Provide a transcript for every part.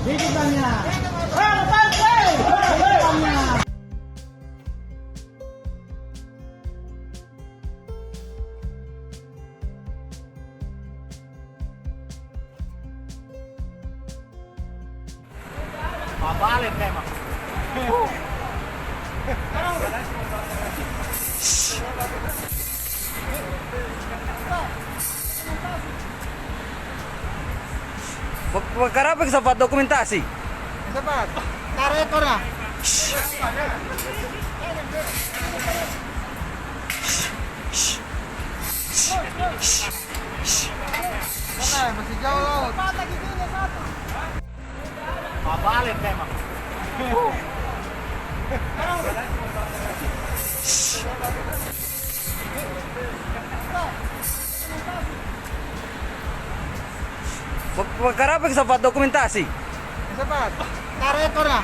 Hidupannya. Lepas, hidupannya. Balik kayak mah. Perkara apa sahabat dokumentasi? Cepat. Taruh ekornya. Mana masih jauh laut. Balik kayak mah. Perkara apa sahabat dokumentasi? Cepat. Taruh ekornya.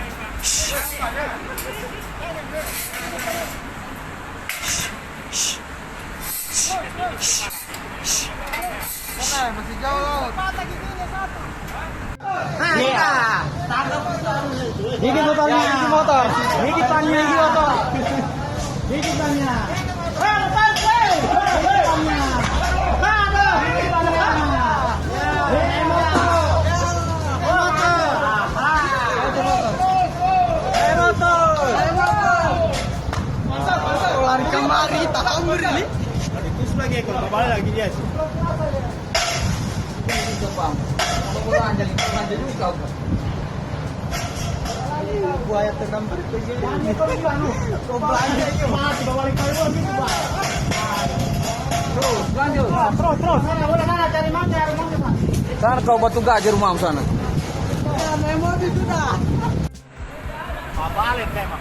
Mana masih jauh laut. Iya. Gigi motornya. Gigi motor. Gigitannya. Gigi motor. Gigitannya. Lepas, hidupannya. Aduh, hidupannya. Lari kemari tahun ini. Terus lagi ekor kembali lagi dia. Buaya tengam berpikir. Coba aja yuk. Mati balik kayu gitu, Pak. Terus lanjut. Terus. Mana cari mana, Pak. Sana kau batu gajah rumah sana. Emosi sudah. Balik kayak mah.